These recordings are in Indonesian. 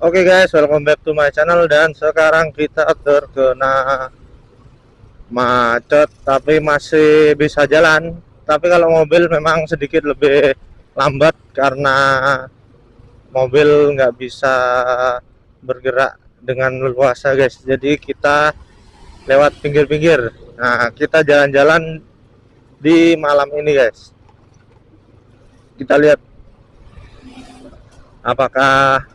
Oke guys, welcome back to my channel dan sekarang kita terkena macet tapi masih bisa jalan. Tapi kalau mobil memang sedikit lebih lambat karena mobil nggak bisa bergerak dengan leluasa guys. Jadi kita lewat pinggir-pinggir. Nah, kita jalan-jalan di malam ini guys. Kita lihat apakah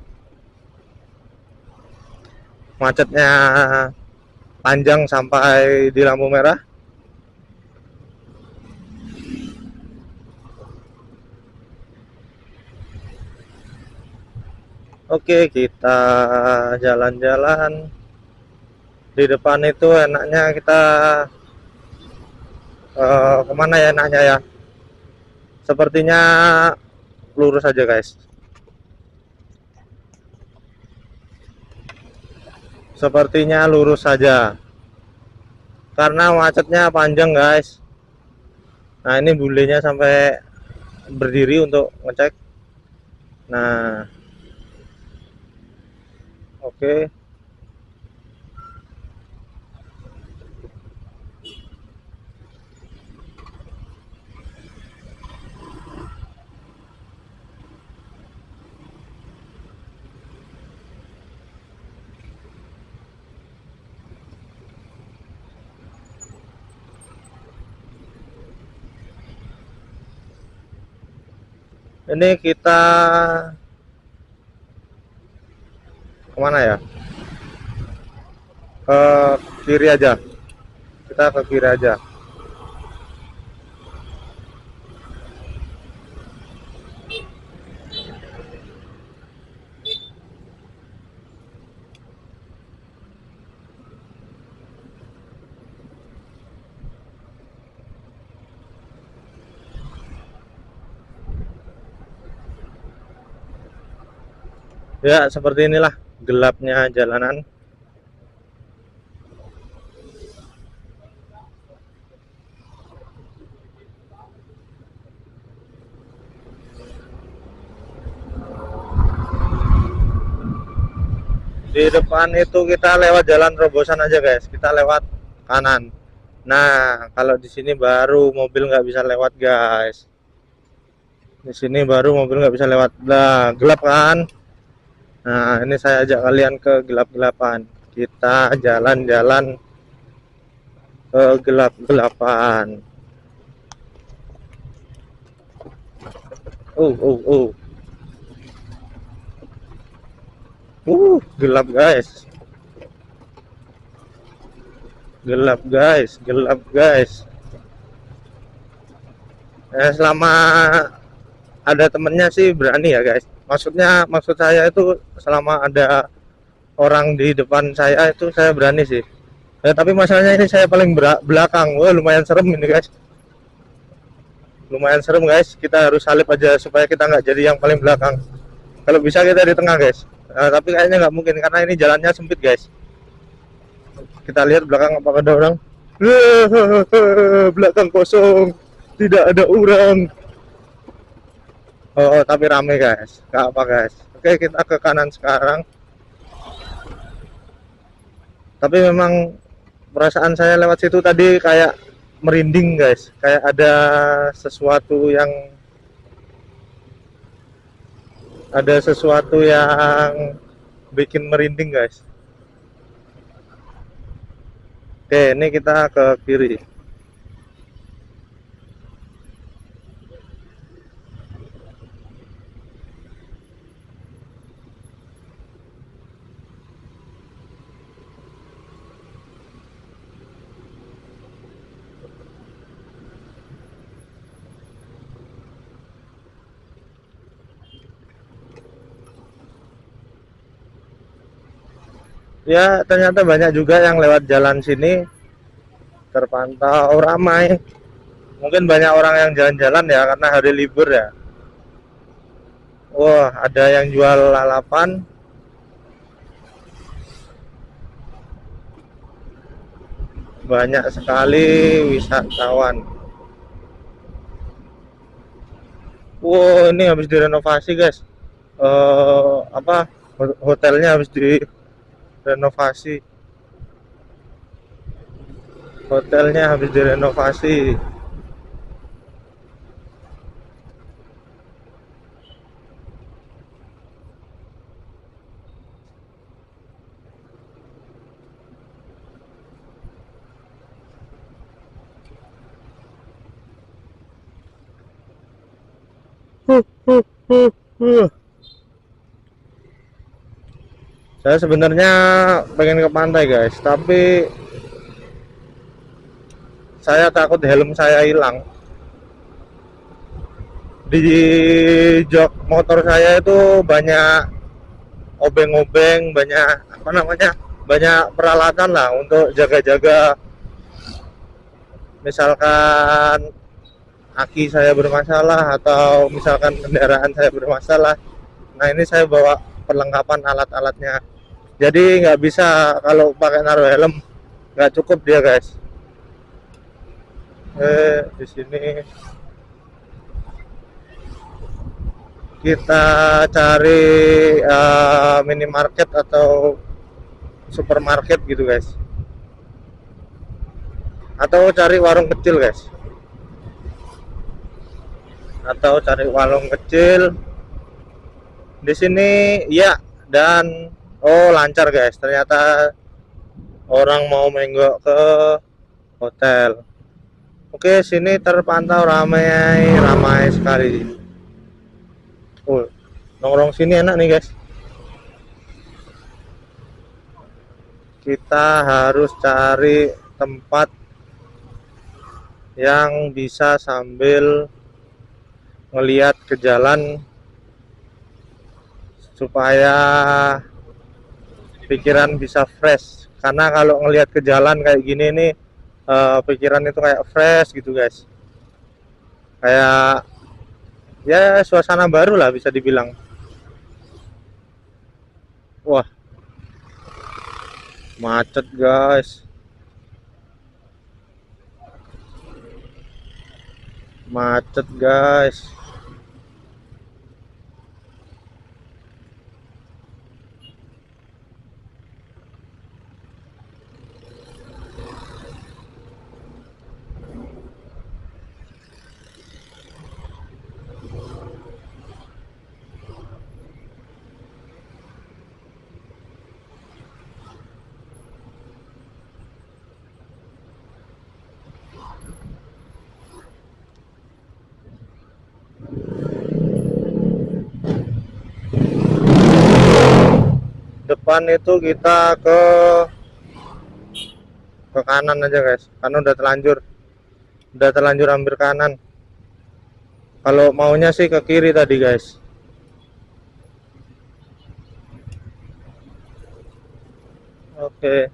macetnya panjang sampai di lampu merah. Oke, kita jalan-jalan. Di depan itu enaknya kita kemana ya enaknya ya? Sepertinya lurus aja guys. Sepertinya lurus saja. Karena macetnya panjang guys. Nah ini bulenya sampai berdiri untuk ngecek. Nah, oke. Ini kita kemana ya? Ke kiri aja. Kita ke kiri aja. Ya, seperti inilah gelapnya jalanan. Di depan itu kita lewat jalan terobosan aja guys. Kita lewat kanan. Nah, kalau di sini baru mobil nggak bisa lewat guys. Di sini baru mobil nggak bisa lewat. Nah, gelap kan? Nah, ini saya ajak kalian ke gelap-gelapan. Kita jalan-jalan ke gelap-gelapan. Oh, oh, oh. Gelap guys. Gelap guys, gelap guys. Selama ada temennya sih berani ya guys. Maksud saya itu selama ada orang di depan saya itu saya berani sih. Tapi masalahnya ini saya paling belakang. Wah, lumayan serem ini guys. Lumayan serem guys. Kita harus salip aja supaya kita nggak jadi yang paling belakang. Kalau bisa kita di tengah guys. Tapi kayaknya nggak mungkin karena ini jalannya sempit guys. Kita lihat belakang apakah ada orang. Belakang kosong, tidak ada orang. Oh, tapi rame guys, nggak apa guys. Oke, kita ke kanan sekarang. Tapi memang perasaan saya lewat situ tadi kayak merinding guys, kayak ada sesuatu yang bikin merinding guys. Oke, ini kita ke kiri. Ya, ternyata banyak juga yang lewat jalan sini, terpantau ramai. Mungkin banyak orang yang jalan-jalan ya karena hari libur ya. Wah, ada yang jual lalapan. Banyak sekali wisatawan. Wow, ini habis direnovasi guys. Apa Hotelnya habis direnovasi. Hotelnya habis direnovasi. Huh, huh, huh, huh. Saya sebenarnya pengen ke pantai guys, tapi saya takut helm saya hilang. Di jok motor saya itu banyak obeng-obeng, banyak apa namanya, banyak peralatan lah untuk jaga-jaga. Misalkan aki saya bermasalah atau misalkan kendaraan saya bermasalah. Nah ini saya bawa perlengkapan alat-alatnya. Jadi nggak bisa kalau pakai naruh helm, nggak cukup dia guys. Di sini kita cari minimarket atau supermarket gitu guys, atau cari warung kecil guys, atau cari warung kecil di sini ya. Dan oh lancar guys, ternyata orang mau menggok ke hotel. Oke, sini terpantau ramai sekali. Nongkrong sini enak nih guys. Kita harus cari tempat yang bisa sambil ngelihat ke jalan supaya pikiran bisa fresh. Karena kalau ngelihat ke jalan kayak gini nih, pikiran itu kayak fresh gitu guys. Kayak ya suasana baru lah bisa dibilang. Wah, macet guys. Macet guys. Depan itu kita ke kanan aja guys, karena udah terlanjur ambil kanan. Kalau maunya sih ke kiri tadi guys. Oke.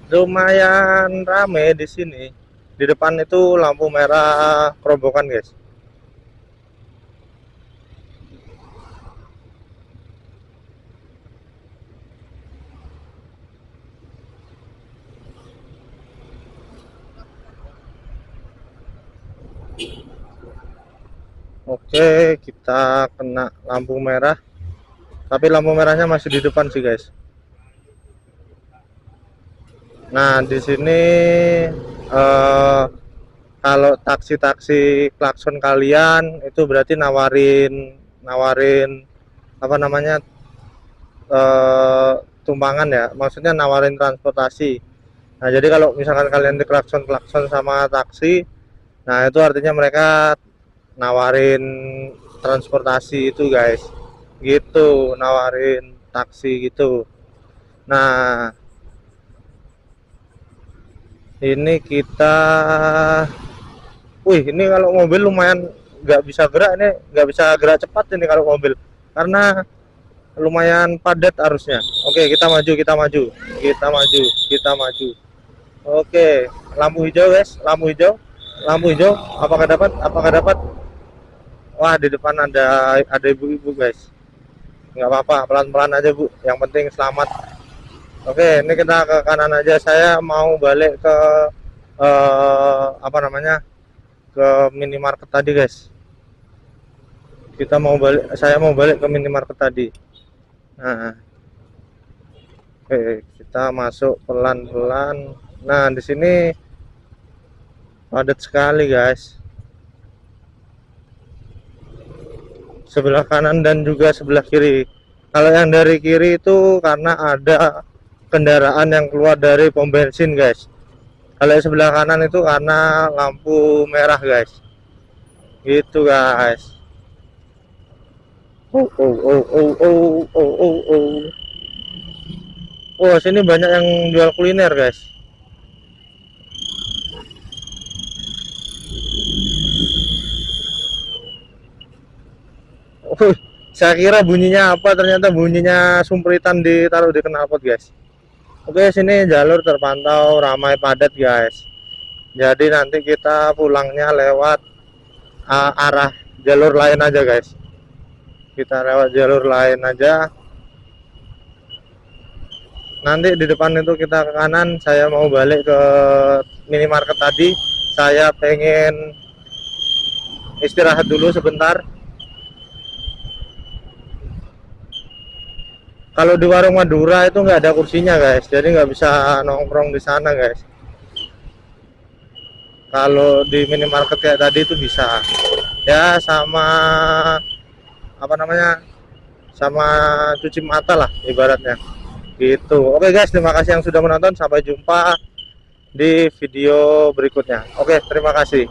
Lumayan rame di sini. Di depan itu lampu merah kerobokan guys. Oke, kita kena lampu merah. Tapi lampu merahnya masih di depan sih guys. Nah, di sini kalau taksi-taksi klakson kalian itu berarti nawarin apa namanya, tumpangan ya. Maksudnya nawarin transportasi. Nah, jadi kalau misalkan kalian diklakson-klakson sama taksi, nah itu artinya mereka nawarin transportasi itu guys. Gitu, nawarin taksi gitu. Nah, ini kita, wih ini kalau mobil lumayan nggak bisa gerak, ini nggak bisa gerak cepat ini kalau mobil karena lumayan padat arusnya. Oke, kita maju, kita maju. Oke, lampu hijau guys, lampu hijau. Apakah dapat? Wah, di depan ada ibu-ibu guys. nggak apa-apa, pelan-pelan aja Bu, yang penting selamat. Oke, ini kita ke kanan aja. Saya mau balik ke apa namanya, ke minimarket tadi guys. Saya mau balik ke minimarket tadi. Nah, oke, kita masuk pelan-pelan. Nah, di sini padat sekali guys, sebelah kanan dan juga sebelah kiri. Kalau yang dari kiri itu karena ada kendaraan yang keluar dari pom bensin guys. Kalau yang sebelah kanan itu karena lampu merah guys, gitu guys. Oh, sini banyak yang jual kuliner guys. Saya kira bunyinya apa, ternyata bunyinya sumpritan ditaruh di knalpot guys. Oke, sini jalur terpantau ramai padat guys. Jadi nanti kita pulangnya lewat arah jalur lain aja guys. Kita lewat jalur lain aja. Nanti di depan itu kita ke kanan. Saya mau balik ke minimarket tadi. Saya pengen istirahat dulu sebentar. Kalau di warung Madura itu nggak ada kursinya guys, jadi nggak bisa nongkrong di sana guys. Kalau di minimarket kayak tadi itu bisa, ya sama apa namanya, sama cuci mata lah ibaratnya gitu. Oke guys, terima kasih yang sudah menonton, sampai jumpa di video berikutnya. Oke, terima kasih.